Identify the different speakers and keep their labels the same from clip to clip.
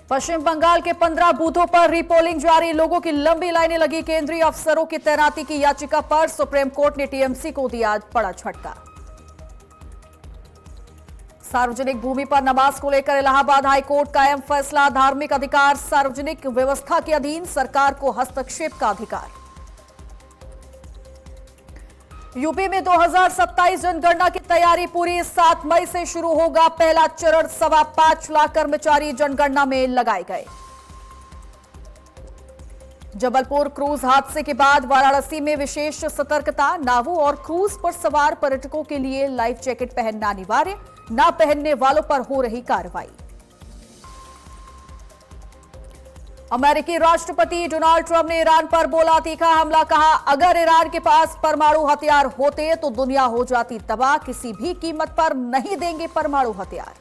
Speaker 1: पश्चिम बंगाल के 15 बूथों पर रीपोलिंग जारी, लोगों की लंबी लाइनें लगी। केंद्रीय अफसरों की तैनाती की याचिका पर सुप्रीम कोर्ट ने टीएमसी को दिया बड़ा झटका। सार्वजनिक भूमि पर नमाज को लेकर इलाहाबाद हाईकोर्ट का अहम फैसला, धार्मिक अधिकार सार्वजनिक व्यवस्था के अधीन, सरकार को हस्तक्षेप का अधिकार। यूपी में 2027 जनगणना की तैयारी पूरी, 7 मई से शुरू होगा पहला चरण, 5.25 लाख कर्मचारी जनगणना में लगाए गए। जबलपुर क्रूज हादसे के बाद वाराणसी में विशेष सतर्कता, नावों और क्रूज पर सवार पर्यटकों के लिए लाइफ जैकेट पहनना अनिवार्य, न पहनने वालों पर हो रही कार्रवाई। अमेरिकी राष्ट्रपति डोनाल्ड ट्रंप ने ईरान पर बोला तीखा हमला, कहा अगर ईरान के पास परमाणु हथियार होते तो दुनिया हो जाती तबाह, किसी भी कीमत पर नहीं देंगे परमाणु हथियार।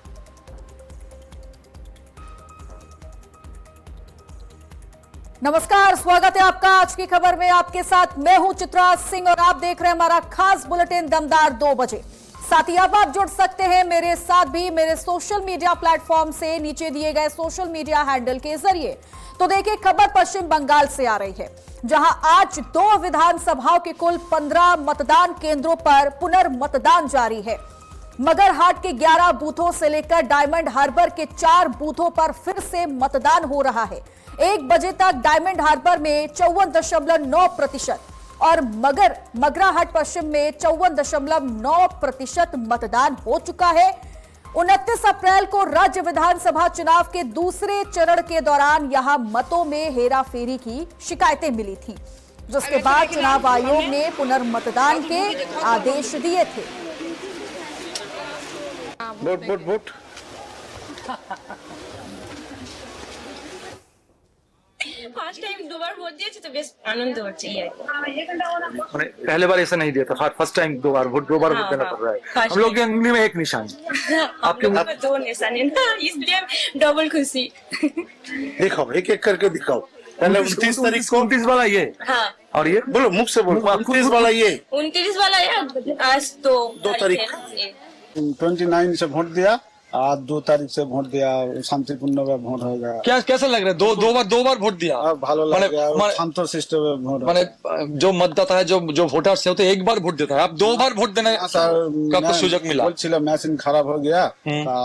Speaker 1: नमस्कार, स्वागत है आपका आज की खबर में। आपके साथ मैं हूं चित्रा सिंह और आप देख रहे हैं हमारा खास बुलेटिन दमदार 2 बजे। साथ ही अब आप जुड़ सकते हैं मेरे साथ भी मेरे सोशल मीडिया प्लेटफॉर्म से, नीचे दिए गए सोशल मीडिया हैंडल के जरिए। तो देखिए, खबर पश्चिम बंगाल से आ रही है, जहां आज 2 विधानसभाओं के कुल 15 मतदान केंद्रों पर पुनर्मतदान जारी है। मगरहाट के 11 बूथों से लेकर डायमंड हार्बर के 4 बूथों पर फिर से मतदान हो रहा है। 1 बजे तक डायमंड हार्बर में 54.9% और मगराहट पश्चिम में 54.9% मतदान हो चुका है। 29 अप्रैल को राज्य विधानसभा चुनाव के दूसरे चरण के दौरान यहां मतों में हेराफेरी की शिकायतें मिली थी, जिसके बाद चुनाव आयोग ने पुनर्मतदान के आदेश दिए थे।
Speaker 2: वोट
Speaker 3: ফার্স্ট টাইম 2 বার ভোট দিয়েছি তো বেশ আনন্দ হচ্ছে।
Speaker 2: पहले बार ऐसा नहीं दिया था, फर्स्ट टाइम 2 बार वोट देना पड़ रहा है। हम लोग की उंगली में 1 निशान, आपके
Speaker 3: में 2 निशान है ना, इसलिए डबल खुशी।
Speaker 4: दिखाओ, एक एक करके दिखाओ। पहले 29 तारीख को
Speaker 2: 29 वाला ये,
Speaker 3: हाँ,
Speaker 2: और ये
Speaker 4: बोलो, मुख से बोलो। 29 वाला ये,
Speaker 3: 29 वाला है आज तो
Speaker 4: 2 तारीख
Speaker 5: 29 से वोट दिया, आज 2 तारीख से वोट दिया, शांतिपूर्ण वोट होगा।
Speaker 2: क्या कैसा लग रहा है? दो बार वोट दिया,
Speaker 5: अब ভালো लग गया, शांत शिष्ट वोट।
Speaker 2: माने जो मतदाता है, जो वोटर्स है, वो तो एक बार वोट देता है, अब 2 बार वोट देने का तो सुযোগ मिला।
Speaker 5: बोलছিলাম মেশিন খারাপ हो गया,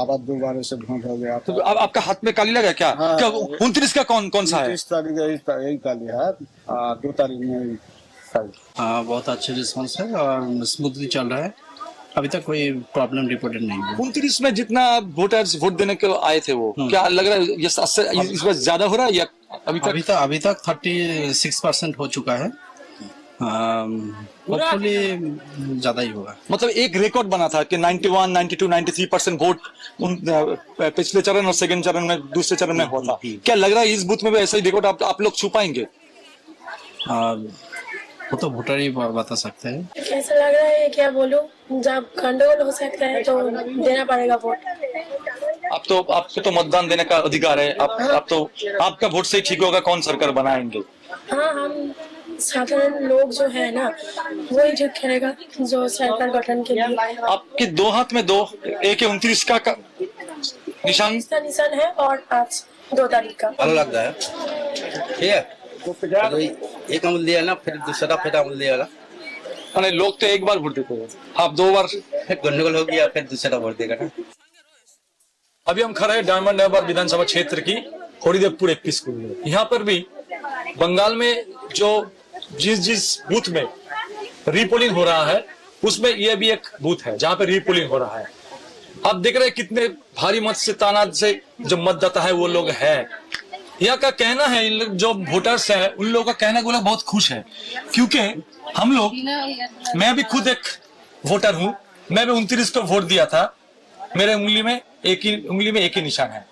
Speaker 5: আবার 2 बार से वोट हो गया।
Speaker 2: तो अब आपका हाथ में काली लगा क्या?
Speaker 5: हाँ।
Speaker 2: क्या 29 का कौन सा है?
Speaker 5: 30 तारीख यही काली है, 2 तारीख में।
Speaker 6: बहुत अच्छे रिस्पॉन्स है और स्मूथली चल रहा है, अभी तक कोई प्रॉब्लम रिपोर्टेड नहीं है।
Speaker 2: 29 में जितना वोटर्स वोट देने के आए थे, वो क्या लग रहा है इस बार ज्यादा हो रहा है या
Speaker 6: अभी तक 36% हो चुका है, होपफुली ज्यादा ही होगा।
Speaker 2: मतलब एक रिकॉर्ड बना था कि 91, 92, 93% वोट पिछले चरण और सेकंड चरण में, दूसरे चरण में हुआ था। क्या लग रहा है इस बूथ में भी ऐसा ही रिकॉर्ड आप लोग छू पाएंगे?
Speaker 6: वो तो वोटर ही बता सकते हैं।
Speaker 7: कैसा लग रहा है क्या बोलूं, जब गंडगोल हो सकता है तो देना पड़ेगा वोट।
Speaker 2: आपको तो मतदान देने का अधिकार है, आप तो आपका वोट से ही ठीक होगा कौन सरकार बनाएंगे।
Speaker 7: हाँ, हम साधारण लोग जो है ना, वही ठीक करेगा जो सरकार गठन के लिए।
Speaker 2: आपके 2 हाथ में 2, एक 29 का निशान,
Speaker 7: इसका निशान है और आज 2 तारीख का।
Speaker 8: ভালো लगता है, ठीक है। तो एक अमूल दिया ना, फिर दूसरा फिर अमूल दिया ना।
Speaker 2: माने लोग तो एक बार वोट देते हैं, आप 2 बार
Speaker 8: गंडगोल हो गया, फिर दूसरा वोट देगा ना।
Speaker 2: अभी हम खड़े हैं डायमंड हार्बर विधानसभा क्षेत्र की हरिदेवपुर एपी स्कूल में। यहाँ पर भी बंगाल में जो जिस बूथ में रीपोलिंग हो रहा है, उसमें यह भी एक बूथ है जहाँ पे रीपोलिंग हो रहा है। आप देख रहे हैं कितने भारी मत से तादाद से जो मतदाता है वो लोग हैं। यहाँ का कहना है, जो वोटर्स हैं उन लोगों का कहना है, बहुत खुश है, क्योंकि हम लोग, मैं भी खुद एक वोटर हूँ, मैं भी 29 को वोट दिया था, मेरे उंगली में एक ही निशान है।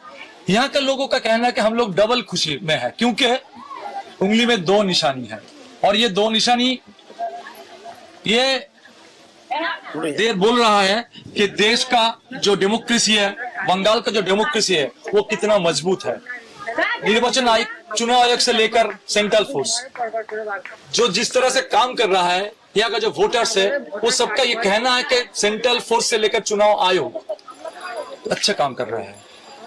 Speaker 2: यहाँ के लोगों का कहना है कि हम लोग डबल खुशी में है, क्योंकि उंगली में 2 निशानी है, और ये 2 निशानी ये देर बोल रहा है कि देश का जो डेमोक्रेसी है, बंगाल का जो डेमोक्रेसी है, वो कितना मजबूत है। निर्वाचन आयोग, चुनाव आयोग से लेकर सेंट्रल फोर्स जो जिस तरह से काम कर रहा है, यहाँ का जो वोटर्स है, वो सबका ये कहना है कि सेंट्रल फोर्स से लेकर चुनाव आयोग अच्छा काम कर रहा है।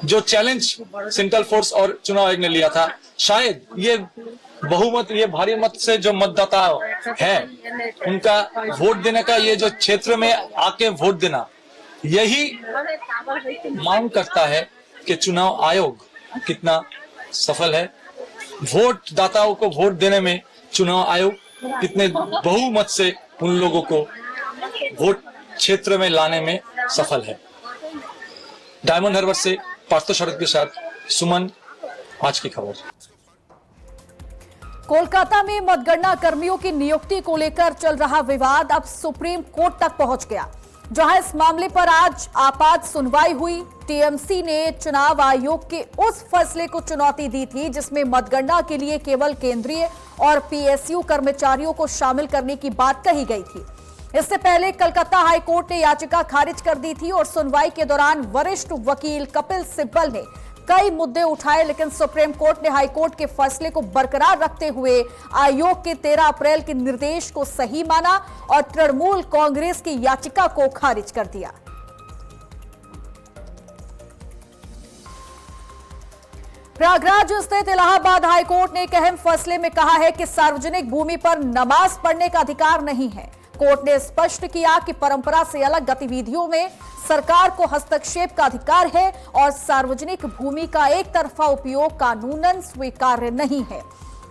Speaker 2: जो चैलेंज सेंट्रल फोर्स और चुनाव आयोग ने लिया था, शायद ये बहुमत, ये भारी मत से जो मतदाता है उनका वोट देने का, ये जो क्षेत्र में आके वोट देना, यही मांग करता है कि चुनाव आयोग कितना सफल है, वोट दाताओं को वोट देने में चुनाव आयोग कितने बहुमत से उन लोगों को वोट क्षेत्र में लाने में सफल है। डायमंड हार्बर से पार्थो शरद के साथ सुमन, आज की खबर।
Speaker 1: कोलकाता में मतगणना कर्मियों की नियुक्ति को लेकर चल रहा विवाद अब सुप्रीम कोर्ट तक पहुंच गया, जहां इस मामले पर आज आपात सुनवाई हुई। टीएमसी ने चुनाव आयोग के उस फैसले को चुनौती दी थी जिसमें मतगणना के लिए केवल केंद्रीय और पीएसयू कर्मचारियों को शामिल करने की बात कही गई थी। इससे पहले कलकत्ता हाईकोर्ट ने याचिका खारिज कर दी थी और सुनवाई के दौरान वरिष्ठ वकील कपिल सिब्बल ने कई मुद्दे उठाए, लेकिन सुप्रीम कोर्ट ने हाईकोर्ट के फैसले को बरकरार रखते हुए आयोग के 13 अप्रैल के निर्देश को सही माना और तृणमूल कांग्रेस की याचिका को खारिज कर दिया। प्रयागराज स्थित इलाहाबाद हाईकोर्ट ने एक अहम फैसले में कहा है कि सार्वजनिक भूमि पर नमाज पढ़ने का अधिकार नहीं है। कोर्ट ने स्पष्ट किया कि परंपरा से अलग गतिविधियों में सरकार को हस्तक्षेप का अधिकार है और सार्वजनिक भूमि का एक तरफा उपयोग कानूनन स्वीकार्य नहीं है।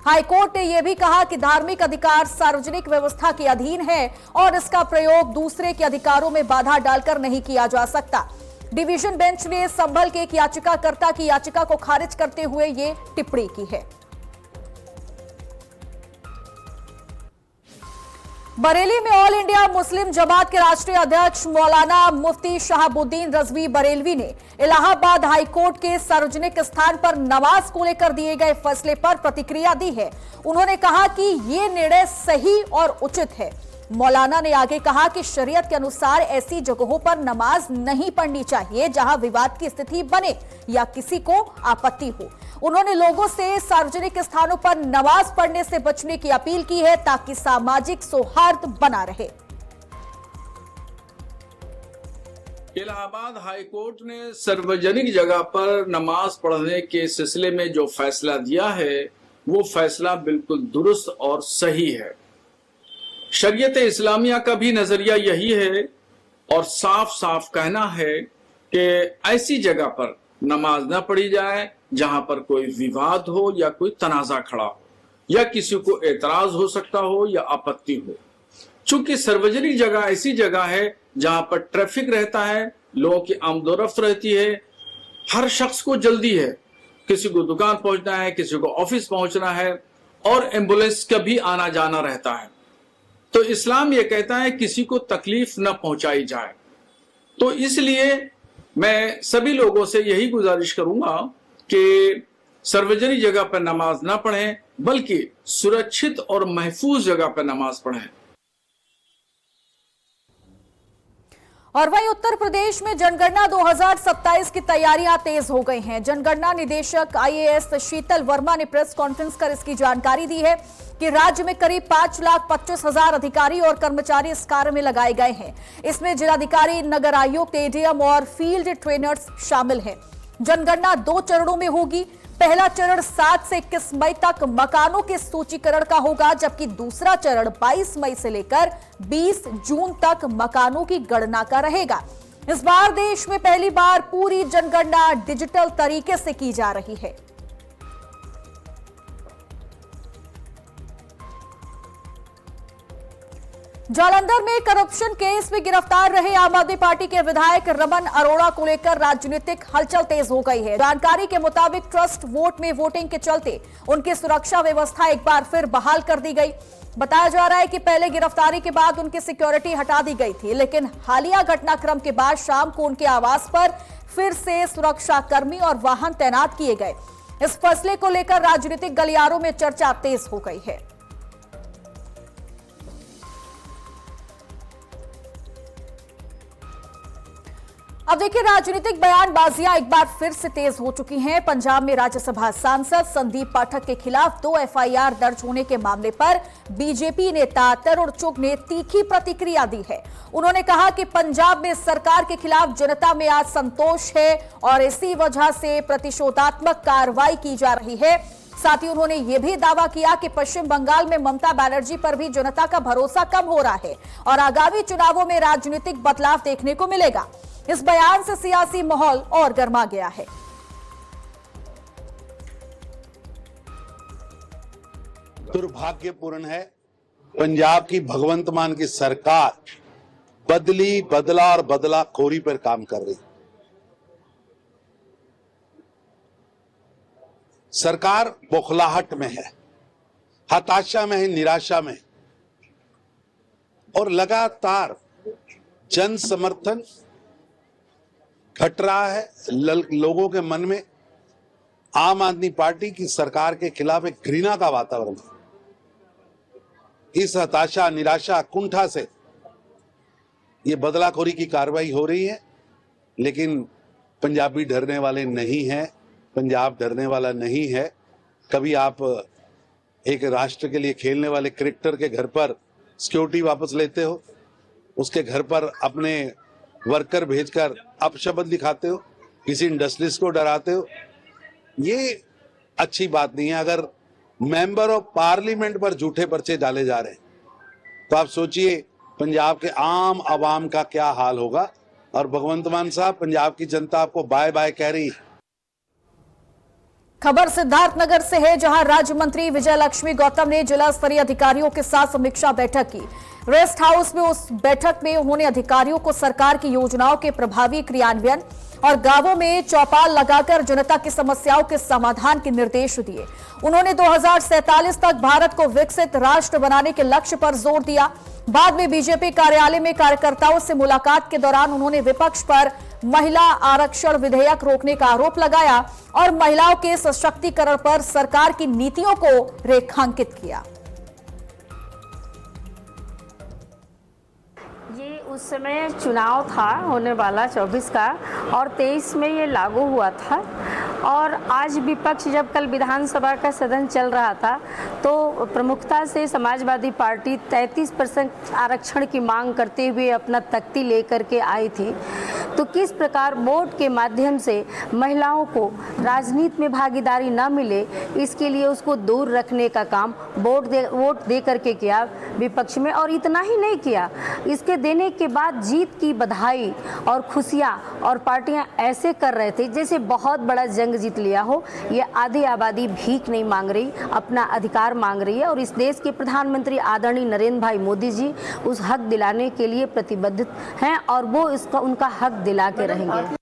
Speaker 1: हाईकोर्ट ने यह भी कहा कि धार्मिक अधिकार सार्वजनिक व्यवस्था के अधीन है और इसका प्रयोग दूसरे के अधिकारों में बाधा डालकर नहीं किया जा सकता। डिवीजन बेंच ने संभल के एक याचिकाकर्ता की याचिका को खारिज करते हुए ये टिप्पणी की है। बरेली में ऑल इंडिया मुस्लिम जमात के राष्ट्रीय अध्यक्ष मौलाना मुफ्ती शहाबुद्दीन रजवी बरेलवी ने इलाहाबाद हाईकोर्ट के सार्वजनिक स्थान पर नमाज को लेकर दिए गए फैसले पर प्रतिक्रिया दी है। उन्होंने कहा कि ये निर्णय सही और उचित है। मौलाना ने आगे कहा कि शरीयत के अनुसार ऐसी जगहों पर नमाज नहीं पढ़नी चाहिए जहां विवाद की स्थिति बने या किसी को आपत्ति हो। उन्होंने लोगों से सार्वजनिक स्थानों पर नमाज पढ़ने से बचने की अपील की है ताकि सामाजिक सौहार्द बना रहे।
Speaker 9: इलाहाबाद हाईकोर्ट ने सार्वजनिक जगह पर नमाज पढ़ने के सिलसिले में जो फैसला दिया है वो फैसला बिल्कुल दुरुस्त और सही है। शरीयत इस्लामिया का भी नजरिया यही है और साफ साफ कहना है कि ऐसी जगह पर नमाज न पढ़ी जाए जहां पर कोई विवाद हो या कोई तनाजा खड़ा हो या किसी को एतराज हो सकता हो या आपत्ति हो। चूंकि सार्वजनिक जगह ऐसी जगह है जहां पर ट्रैफिक रहता है, लोगों की आमदोरफ्त रहती है, हर शख्स को जल्दी है, किसी को दुकान पहुंचना है, किसी को ऑफिस पहुंचना है और एम्बुलेंस का भी आना जाना रहता है। तो इस्लाम ये कहता है किसी को तकलीफ न पहुंचाई जाए। तो इसलिए मैं सभी लोगों से यही गुजारिश करूंगा कि सार्वजनिक जगह पर नमाज ना पढ़ें बल्कि सुरक्षित और महफूज जगह पर नमाज पढ़ें।
Speaker 1: और वहीं उत्तर प्रदेश में जनगणना 2027 की तैयारियां तेज हो गई हैं। जनगणना निदेशक आईएएस शीतल वर्मा ने प्रेस कॉन्फ्रेंस कर इसकी जानकारी दी है कि राज्य में करीब 5,25,000 अधिकारी और कर्मचारी इस कार्य में लगाए गए हैं। इसमें जिलाधिकारी, नगर आयुक्त, एडीएम और फील्ड ट्रेनर्स शामिल हैं। जनगणना 2 चरणों में होगी। पहला चरण 7 से 21 मई तक मकानों के सूचीकरण का होगा, जबकि दूसरा चरण 22 मई से लेकर 20 जून तक मकानों की गणना का रहेगा। इस बार देश में पहली बार पूरी जनगणना डिजिटल तरीके से की जा रही है। जालंधर में करप्शन केस में गिरफ्तार रहे आम आदमी पार्टी के विधायक रमन अरोड़ा को लेकर राजनीतिक हलचल तेज हो गई है। जानकारी के मुताबिक ट्रस्ट वोट में वोटिंग के चलते उनकी सुरक्षा व्यवस्था एक बार फिर बहाल कर दी गई। बताया जा रहा है कि पहले गिरफ्तारी के बाद उनकी सिक्योरिटी हटा दी गई थी, लेकिन हालिया घटनाक्रम के बाद शाम को उनके आवास पर फिर से सुरक्षा कर्मी और वाहन तैनात किए गए। इस फैसले को लेकर राजनीतिक गलियारों में चर्चा तेज हो गई है। अब देखिए, राजनीतिक बयानबाजियां एक बार फिर से तेज हो चुकी हैं। पंजाब में राज्यसभा सांसद संदीप पाठक के खिलाफ 2 एफआईआर दर्ज होने के मामले पर बीजेपी नेता तरुण चुग ने तीखी प्रतिक्रिया दी है। उन्होंने कहा कि पंजाब में सरकार के खिलाफ जनता में आज संतोष है और इसी वजह से प्रतिशोधात्मक कार्रवाई की जा रही है। साथ ही उन्होंने यह भी दावा किया कि पश्चिम बंगाल में ममता बनर्जी पर भी जनता का भरोसा कम हो रहा है और आगामी चुनावों में राजनीतिक बदलाव देखने को मिलेगा। इस बयान से सियासी माहौल और गर्मा गया है।
Speaker 4: दुर्भाग्यपूर्ण है, पंजाब की भगवंत मान की सरकार बदली, बदला और बदलाखोरी पर काम कर रही। सरकार बौखलाहट में है, हताशा में है, निराशा में और लगातार जन समर्थन घट रहा है। लोगों के मन में आम आदमी पार्टी की सरकार के खिलाफ एक घृणा का वातावरण है। इस हताशा, निराशा, कुंठा से ये बदलाखोरी की कार्रवाई हो रही है, लेकिन पंजाबी डरने वाले नहीं हैं, पंजाब डरने वाला नहीं है। कभी आप एक राष्ट्र के लिए खेलने वाले क्रिकेटर के घर पर सिक्योरिटी वापस लेते हो, उसके घर पर अपने वर्कर भेजकर अपशब्द दिखाते हो, किसी इंडस्ट्रीज को डराते हो, ये अच्छी बात नहीं है। अगर मेंबर ऑफ पार्लियामेंट पर झूठे पर्चे डाले जा रहे हैं तो आप सोचिए पंजाब के आम आवाम का क्या हाल होगा। और भगवंत मान साहब, पंजाब की जनता आपको बाय बाय कह रही है।
Speaker 1: खबर सिद्धार्थनगर से है, जहां राज्य मंत्री विजय लक्ष्मी गौतम ने जिला स्तरीय अधिकारियों के साथ समीक्षा बैठक की। रेस्ट हाउस में उस बैठक में उन्होंने अधिकारियों को सरकार की योजनाओं के प्रभावी क्रियान्वयन और गांवों में चौपाल लगाकर जनता की समस्याओं के समाधान के निर्देश दिए। उन्होंने 2047 तक भारत को विकसित राष्ट्र बनाने के लक्ष्य पर जोर दिया। बाद में बीजेपी कार्यालय में कार्यकर्ताओं से मुलाकात के दौरान उन्होंने विपक्ष पर महिला आरक्षण विधेयक रोकने का आरोप लगाया और महिलाओं के सशक्तिकरण पर सरकार की नीतियों को रेखांकित किया।
Speaker 10: ये उस समय चुनाव था होने वाला 24 का और 23 में ये लागू हुआ था। और आज विपक्ष जब कल विधानसभा का सदन चल रहा था तो प्रमुखता से समाजवादी पार्टी 33% आरक्षण की मांग करते हुए अपना तख्ती लेकर के आई थी। तो किस प्रकार वोट के माध्यम से महिलाओं को राजनीति में भागीदारी न मिले, इसके लिए उसको दूर रखने का काम वोट दे करके किया विपक्ष में। और इतना ही नहीं किया, इसके देने के बाद जीत की बधाई और खुशियां और पार्टियां ऐसे कर रहे थे जैसे बहुत बड़ा जंग जीत लिया हो। ये आधी आबादी भीख नहीं मांग रही, अपना अधिकार मांग रही है और इस देश के प्रधानमंत्री आदरणीय नरेंद्र भाई मोदी जी उस हक दिलाने के लिए प्रतिबद्ध हैं और वो इसका उनका हक दिला के रहेंगे।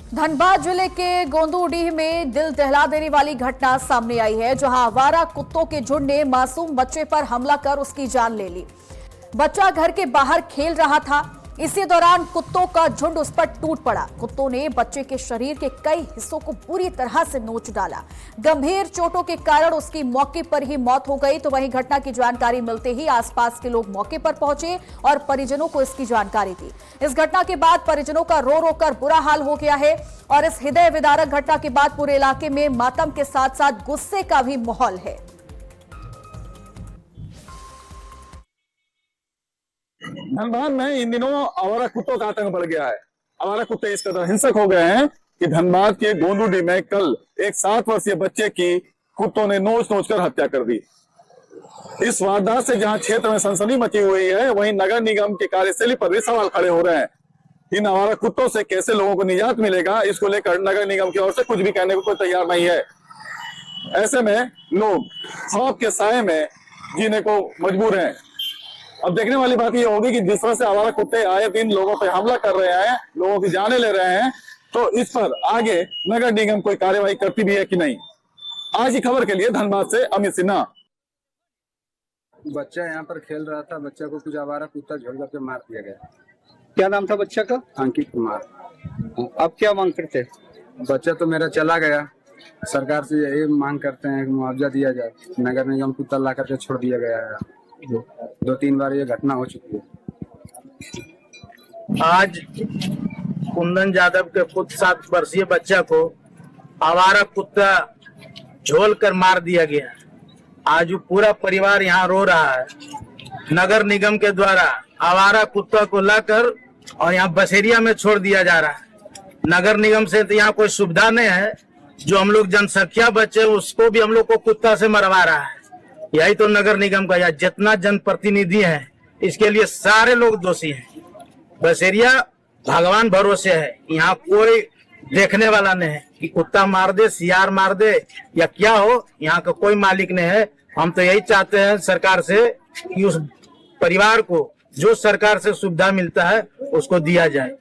Speaker 1: धनबाद जिले के गोंदूडीह में दिल दहला देने वाली घटना सामने आई है, जहां आवारा कुत्तों के झुंड ने मासूम बच्चे पर हमला कर उसकी जान ले ली। बच्चा घर के बाहर खेल रहा था, इसी दौरान कुत्तों का झुंड उस पर टूट पड़ा। कुत्तों ने बच्चे के शरीर के कई हिस्सों को पूरी तरह से नोच डाला। गंभीर चोटों के कारण उसकी मौके पर ही मौत हो गई। तो वहीं घटना की जानकारी मिलते ही आसपास के लोग मौके पर पहुंचे और परिजनों को इसकी जानकारी दी। इस घटना के बाद परिजनों का रो रो कर बुरा हाल हो गया है और इस हृदय विदारक घटना के बाद पूरे इलाके में मातम के साथ साथ गुस्से का भी माहौल है।
Speaker 11: धनबाद में इन दिनों आवारा कुत्तों का आतंक बढ़ गया है। आवारा कुत्ते इस कदर हिंसक हो गए हैं कि धनबाद के गोंदूडीह में कल एक 7 वर्षीय बच्चे की कुत्तों ने नोच कर हत्या कर दी। इस वारदात से जहां क्षेत्र में सनसनी मची हुई है, वहीं नगर निगम की कार्यशैली पर भी सवाल खड़े हो रहे हैं। इन आवारा कुत्तों से कैसे लोगों को निजात मिलेगा, इसको लेकर नगर निगम की ओर से कुछ भी कहने को कोई तैयार नहीं है। ऐसे में लोग खौफ के साए में जीने को मजबूर हैं। अब देखने वाली बात यह होगी कि जिस तरह से आवारा कुत्ते आए दिन लोगों पर हमला कर रहे हैं, लोगों की जानें ले रहे हैं, तो इस पर आगे नगर निगम कोई कार्यवाही करती भी है कि नहीं। आज की खबर के लिए धनबाद से अमित सिन्हा।
Speaker 12: बच्चा यहाँ पर खेल रहा था, बच्चा को कुछ आवारा कुत्ता झोल करके मार दिया गया। क्या नाम था बच्चा का? अंकित कुमार। अब क्या मांग करते हैं? बच्चा तो मेरा चला गया, सरकार से यही मांग करते हैं कि मुआवजा दिया जाए। नगर निगम कुत्ता ला करके छोड़ दिया गया है। 2-3 बार ये घटना हो चुकी है।
Speaker 8: आज कुंदन यादव के पुत्र 7 वर्षीय बच्चा को आवारा कुत्ता झोल कर मार दिया गया। आज वो पूरा परिवार यहाँ रो रहा है। नगर निगम के द्वारा आवारा कुत्ता को लाकर और यहाँ बसेरिया में छोड़ दिया जा रहा है। नगर निगम से तो यहाँ कोई सुविधा नहीं है। जो हम लोग जनसंख्या बचे उसको भी हम लोग को कुत्ता से मरवा रहा है। यही तो नगर निगम का, या जितना जनप्रतिनिधि है इसके लिए सारे लोग दोषी हैं। बसेरिया भगवान भरोसे है, यहाँ कोई देखने वाला नहीं है कि कुत्ता मार दे, सियार मार दे या क्या हो, यहाँ का कोई मालिक नहीं है। हम तो यही चाहते हैं सरकार से कि उस परिवार को जो सरकार से सुविधा मिलता है उसको दिया जाए।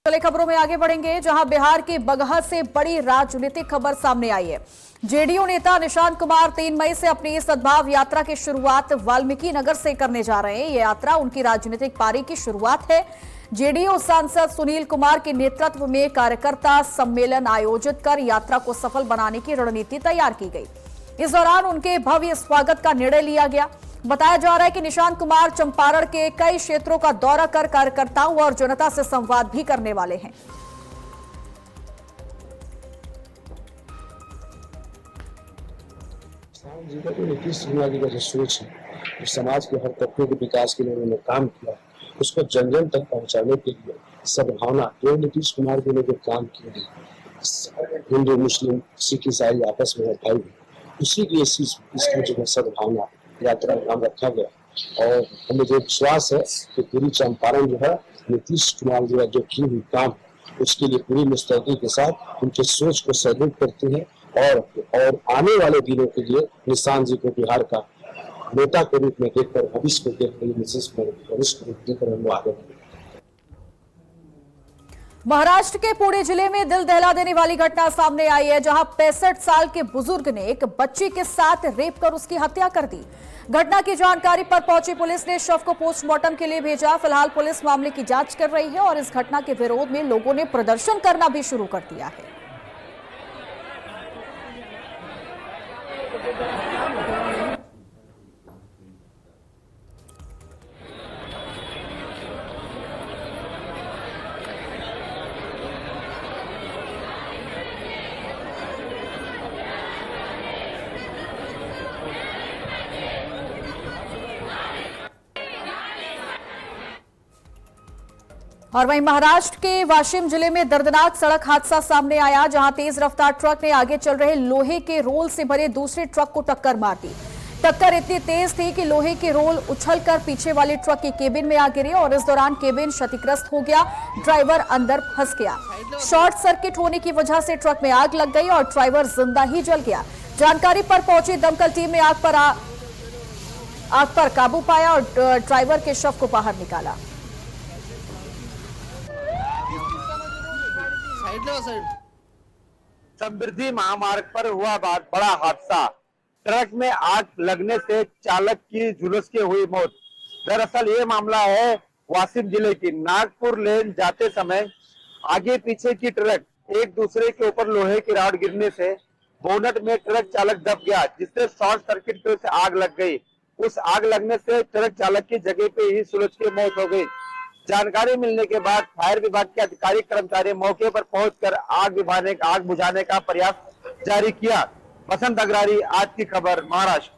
Speaker 1: चले खबरों में आगे बढ़ेंगे, जहां बिहार के बगहा से बड़ी राजनीतिक खबर सामने आई है। जेडीयू नेता निशांत कुमार 3 मई से अपनी सद्भाव यात्रा की शुरुआत वाल्मीकि नगर से करने जा रहे हैं। ये यात्रा उनकी राजनीतिक पारी की शुरुआत है। जेडीयू सांसद सुनील कुमार के नेतृत्व में कार्यकर्ता सम्मेलन आयोजित कर यात्रा को सफल बनाने की रणनीति तैयार की गई। इस दौरान उनके भव्य स्वागत का निर्णय लिया गया। बताया जा रहा है कि निशांत कुमार चंपारण के कई क्षेत्रों का दौरा कर कार्यकर्ताओं और जनता से संवाद भी करने वाले हैं।
Speaker 13: जी का नीतीश कुमार जी का जो सोच है, जो समाज के हर तबके के विकास के लिए उन्होंने काम किया, उसको जन जन तक पहुंचाने के लिए सद्भावना जो नीतीश कुमार जी ने जो काम किए, हिंदू मुस्लिम सिख ईसाई आपस में भाई, उसी की इसकी जो है सद्भावना यात्रा का नाम रखा गया। और हमें जो विश्वास है कि पूरी चंपारण जो है नीतीश कुमार जी जो की हुई काम उसके लिए पूरी मुस्तैदी के साथ उनके सोच को सैल्यूट करते हैं और आने वाले दिनों के लिए निशांत जी को बिहार का नेता के रूप में देखकर भविष्य को देखकर हम आगे बढ़े।
Speaker 1: महाराष्ट्र के पुणे जिले में दिल दहला देने वाली घटना सामने आई है, जहां 65 साल के बुजुर्ग ने एक बच्ची के साथ रेप कर उसकी हत्या कर दी। घटना की जानकारी पर पहुंची पुलिस ने शव को पोस्टमार्टम के लिए भेजा। फिलहाल पुलिस मामले की जांच कर रही है और इस घटना के विरोध में लोगों ने प्रदर्शन करना भी शुरू कर दिया है। और वहीं महाराष्ट्र के वाशिम जिले में दर्दनाक सड़क हादसा सामने आया, जहां तेज रफ्तार ट्रक ने आगे चल रहे लोहे के रोल से भरे दूसरे ट्रक को टक्कर मार दी। टक्कर इतनी तेज थी कि लोहे के रोल उछलकर पीछे वाले ट्रक की केबिन में आ गिरे और इस दौरान केबिन क्षतिग्रस्त हो गया। ड्राइवर अंदर फंस गया। शॉर्ट सर्किट होने की वजह से ट्रक में आग लग गई और ड्राइवर जिंदा ही जल गया। जानकारी पर पहुंची दमकल टीम ने आग पर काबू पाया और ड्राइवर के शव को बाहर निकाला।
Speaker 8: समृद्धि महामार्ग पर हुआ बड़ा हादसा। ट्रक में आग लगने से चालक की झुलस के हुई मौत। दरअसल ये मामला है वाशिम जिले की। नागपुर लेन जाते समय आगे पीछे की ट्रक एक दूसरे के ऊपर लोहे की रॉड गिरने से बोनट में ट्रक चालक दब गया, जिससे शॉर्ट सर्किट की वजह से आग लग गई। उस आग लगने से ट्रक चालक की जगह पे ही सुलझ के मौत हो गई। जानकारी मिलने के बाद फायर विभाग के अधिकारी कर्मचारी मौके पर पहुंचकर आग बुझाने का प्रयास जारी किया। बसंत अग्रारी, आज की खबर, महाराष्ट्र।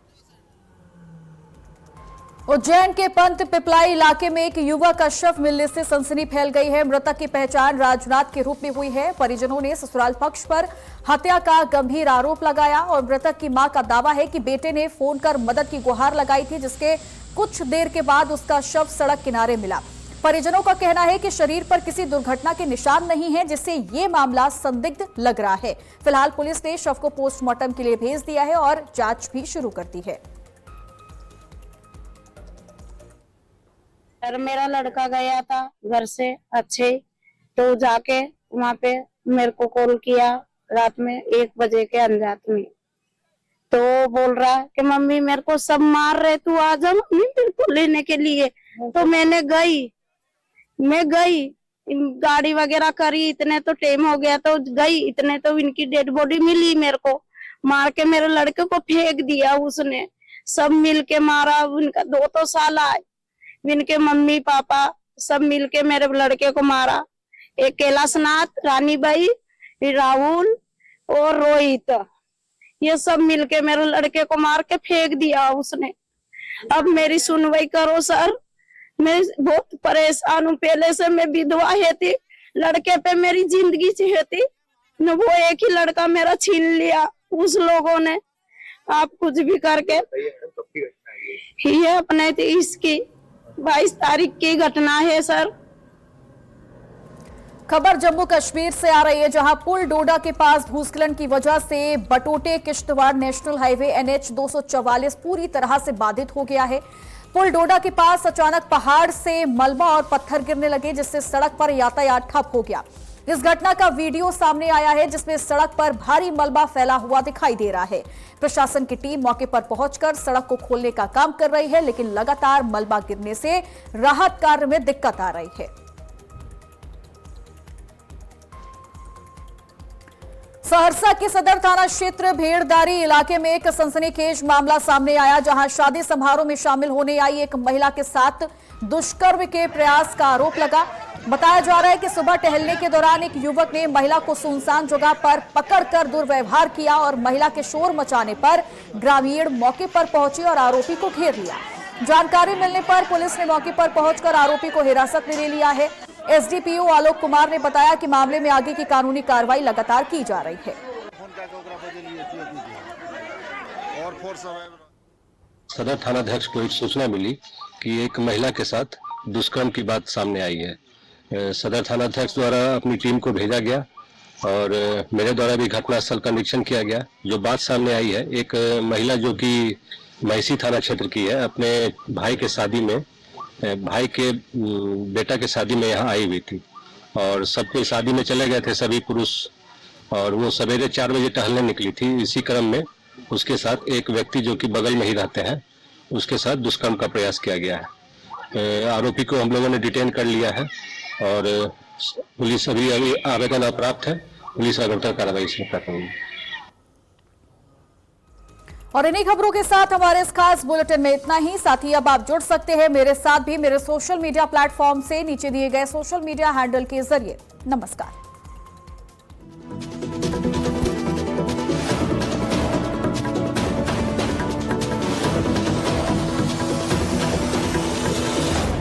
Speaker 1: उज्जैन के पंत पिपलाई इलाके में एक युवक का शव मिलने से सनसनी फैल गई है। मृतक की पहचान राजनाथ के रूप में हुई है। परिजनों ने ससुराल पक्ष पर हत्या का गंभीर आरोप लगाया और मृतक की मां का दावा है कि बेटे ने फोन कर मदद की गुहार लगाई थी, जिसके कुछ देर के बाद उसका शव सड़क किनारे मिला। परिजनों का कहना है कि शरीर पर किसी दुर्घटना के निशान नहीं है, जिससे ये मामला संदिग्ध लग रहा है। फिलहाल पुलिस ने शव को पोस्टमार्टम के लिए भेज दिया है और जांच भी शुरू कर दी है।
Speaker 10: मेरा लड़का गया था घर से अच्छे, तो जाके वहाँ पे मेरे को कॉल किया रात में 1 बजे के अनजात में। तो बोल रहा कि मम्मी मेरे को सब मार रहे, तू आ जा मम्मी मेरे को लेने के लिए। तो मैं गई गाड़ी वगैरह करी, इतने तो टाइम हो गया तो गई, इतने तो इनकी डेड बॉडी मिली। मेरे को मार के मेरे लड़के को फेंक दिया उसने। सब मिल के मारा। उनका 2 तो साल आए, इनके मम्मी पापा
Speaker 7: सब मिलके मेरे लड़के को मारा। एक कैलाशनाथ, रानीबाई, राहुल और रोहित, ये सब मिलके मेरे लड़के को मार के फेंक दिया उसने। अब मेरी सुनवाई करो सर, मैं बहुत परेशान हूँ। पहले से मैं विधवा है थी, लड़के पे मेरी जिंदगी चाहिए थी न, वो एक ही लड़का मेरा छीन लिया उस लोगों ने। आप कुछ भी करके, ये अपने थी इसकी 22 तारीख की घटना है सर।
Speaker 1: खबर जम्मू कश्मीर से आ रही है, जहां पुल डोडा के पास भूस्खलन की वजह से Batote Kishtwar national highway NH 244 पूरी तरह से बाधित हो गया है। पुल डोडा के पास अचानक पहाड़ से मलबा और पत्थर गिरने लगे, जिससे सड़क पर यातायात ठप हो गया। इस घटना का वीडियो सामने आया है, जिसमें सड़क पर भारी मलबा फैला हुआ दिखाई दे रहा है। प्रशासन की टीम मौके पर पहुंचकर सड़क को खोलने का काम कर रही है, लेकिन लगातार मलबा गिरने से राहत कार्य में दिक्कत आ रही है। सहरसा के सदर थाना क्षेत्र भेड़दारी इलाके में एक सनसनीखेज मामला सामने आया, जहां शादी समारोह में शामिल होने आई एक महिला के साथ दुष्कर्म के प्रयास का आरोप लगा। बताया जा रहा है कि सुबह टहलने के दौरान एक युवक ने महिला को सुनसान जगह पर पकड़कर दुर्व्यवहार किया और महिला के शोर मचाने पर ग्रामीण मौके पर पहुंचे और आरोपी को घेर लिया। जानकारी मिलने पर पुलिस ने मौके पर पहुंचकर आरोपी को हिरासत में ले लिया है। SDPO आलोक कुमार ने बताया कि मामले में आगे की कानूनी कार्रवाई लगातार की जा रही है।
Speaker 13: सदर थानाध्यक्ष को एक सूचना मिली कि एक महिला के साथ दुष्कर्म की बात सामने आई है। सदर थानाध्यक्ष द्वारा अपनी टीम को भेजा गया और मेरे द्वारा भी घटनास्थल का निरीक्षण किया गया। जो बात सामने आई है, एक महिला जो कि महिषी थाना क्षेत्र की है, अपने भाई के शादी में, भाई के बेटा के शादी में यहाँ आई हुई थी और सबके शादी में चले गए थे सभी पुरुष, और वो सवेरे 4 बजे टहलने निकली थी। इसी क्रम में उसके साथ एक व्यक्ति जो कि बगल में ही रहते हैं, उसके साथ दुष्कर्म का प्रयास किया गया है। आरोपी को हम लोगों ने डिटेन कर लिया है और पुलिस अभी आवेदन अप्राप्त है, पुलिस आगे कार्रवाई कर रही है।
Speaker 1: और इन्हीं खबरों के साथ हमारे इस खास बुलेटिन में इतना ही। साथ ही अब आप जुड़ सकते हैं मेरे साथ भी मेरे सोशल मीडिया प्लेटफॉर्म से, नीचे दिए गए सोशल मीडिया हैंडल के जरिए। नमस्कार।